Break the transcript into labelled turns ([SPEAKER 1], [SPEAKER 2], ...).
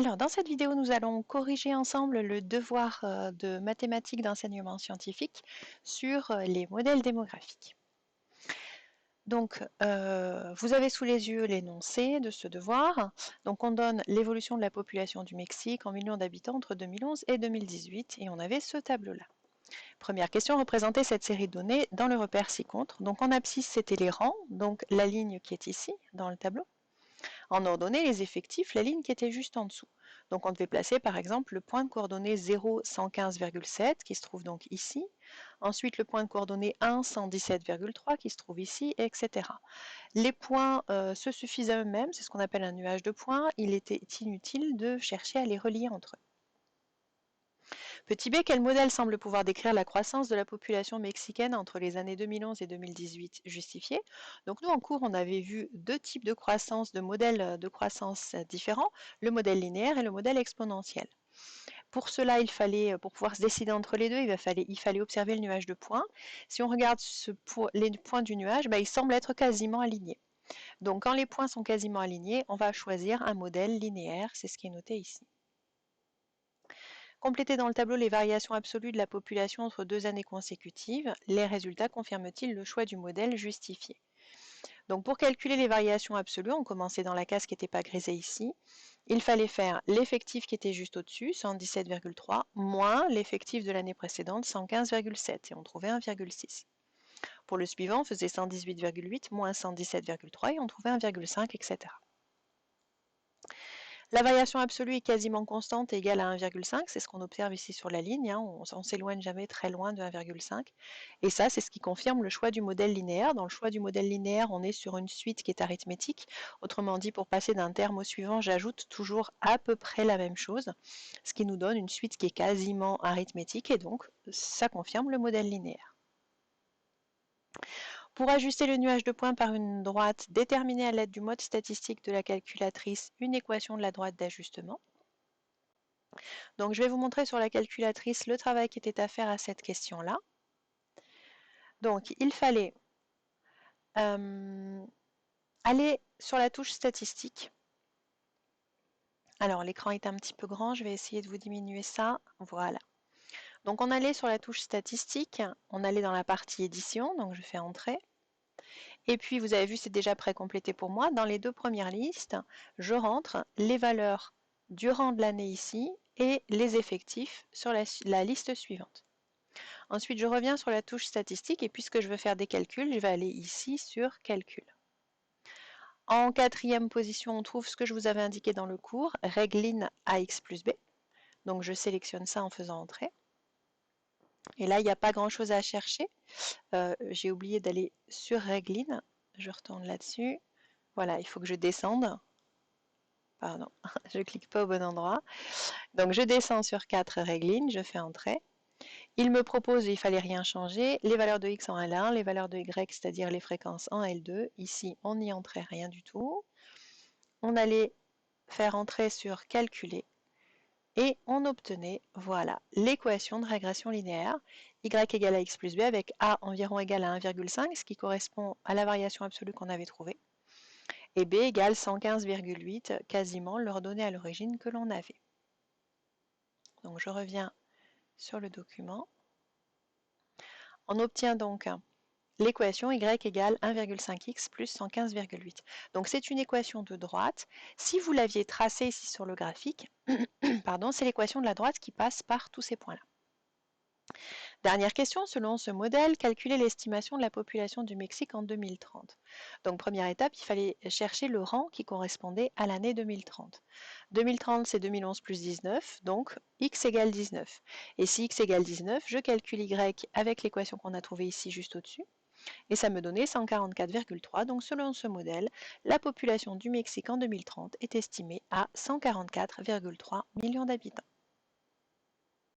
[SPEAKER 1] Alors, dans cette vidéo, nous allons corriger ensemble le devoir de mathématiques d'enseignement scientifique sur les modèles démographiques. Donc, vous avez sous les yeux l'énoncé de ce devoir. Donc, on donne l'évolution de la population du Mexique en millions d'habitants entre 2011 et 2018, et on avait ce tableau-là. Première question, représenter cette série de données dans le repère ci-contre. Donc, en abscisse, c'était les rangs, donc la ligne qui est ici, dans le tableau. En ordonnée, les effectifs, la ligne qui était juste en dessous. Donc on devait placer par exemple le point de coordonnées 0, 115,7 qui se trouve donc ici, ensuite le point de coordonnées 1, 117,3 qui se trouve ici, etc. Les points se suffisent à eux-mêmes, c'est ce qu'on appelle un nuage de points, il était inutile de chercher à les relier entre eux. Petit b, quel modèle semble pouvoir décrire la croissance de la population mexicaine entre les années 2011 et 2018 justifié? Donc nous en cours on avait vu deux types de croissance, de modèles de croissance différents, le modèle linéaire et le modèle exponentiel. Pour cela, pour pouvoir se décider entre les deux, il fallait observer le nuage de points. Si on regarde les points du nuage, ils semblent être quasiment alignés. Donc quand les points sont quasiment alignés, on va choisir un modèle linéaire, c'est ce qui est noté ici. Complétez dans le tableau les variations absolues de la population entre 2 années consécutives. Les résultats confirment-ils le choix du modèle justifié? Donc pour calculer les variations absolues, on commençait dans la case qui n'était pas grisée ici. Il fallait faire l'effectif qui était juste au-dessus, 117,3, moins l'effectif de l'année précédente, 115,7, et on trouvait 1,6. Pour le suivant, on faisait 118,8 moins 117,3 et on trouvait 1,5, etc. La variation absolue est quasiment constante et égale à 1,5, c'est ce qu'on observe ici sur la ligne, on ne s'éloigne jamais très loin de 1,5. Et ça, c'est ce qui confirme le choix du modèle linéaire. Dans le choix du modèle linéaire, on est sur une suite qui est arithmétique. Autrement dit, pour passer d'un terme au suivant, j'ajoute toujours à peu près la même chose, ce qui nous donne une suite qui est quasiment arithmétique, et donc ça confirme le modèle linéaire. Pour ajuster le nuage de points par une droite, déterminez à l'aide du mode statistique de la calculatrice une équation de la droite d'ajustement. Donc je vais vous montrer sur la calculatrice le travail qui était à faire à cette question-là. Donc il fallait aller sur la touche statistique. Alors l'écran est un petit peu grand, je vais essayer de vous diminuer ça. Voilà. Donc on allait sur la touche statistique, on allait dans la partie édition, donc je fais entrée. Et puis vous avez vu, c'est déjà pré-complété pour moi. Dans les deux premières listes, je rentre les valeurs du rang de l'année ici et les effectifs sur la liste suivante. Ensuite, je reviens sur la touche statistique et puisque je veux faire des calculs, je vais aller ici sur calcul. En quatrième position, on trouve ce que je vous avais indiqué dans le cours, règle AX plus B. Donc je sélectionne ça en faisant entrer. Et là, il n'y a pas grand-chose à chercher. J'ai oublié d'aller sur règle. Je retourne là-dessus. Voilà, il faut que je descende. Pardon, je ne clique pas au bon endroit. Donc je descends sur 4 règles, je fais entrer. Il me propose, il ne fallait rien changer, les valeurs de x en L1, les valeurs de y, c'est-à-dire les fréquences en L2. Ici, on n'y entrait rien du tout. On allait faire entrer sur calculer et on obtenait, voilà, l'équation de régression linéaire, y égale à x plus b avec a environ égal à 1,5, ce qui correspond à la variation absolue qu'on avait trouvée, et b égale 115,8, quasiment l'ordonnée à l'origine que l'on avait. Donc je reviens sur le document. On obtient donc l'équation y égale 1,5x plus 115,8. Donc c'est une équation de droite. Si vous l'aviez tracée ici sur le graphique, pardon, c'est l'équation de la droite qui passe par tous ces points-là. Dernière question, selon ce modèle, calculer l'estimation de la population du Mexique en 2030. Donc première étape, il fallait chercher le rang qui correspondait à l'année 2030. 2030 c'est 2011 plus 19, donc x égale 19. Et si x égale 19, je calcule y avec l'équation qu'on a trouvée ici juste au-dessus. Et ça me donnait 144,3. Donc selon ce modèle, la population du Mexique en 2030 est estimée à 144,3 millions d'habitants.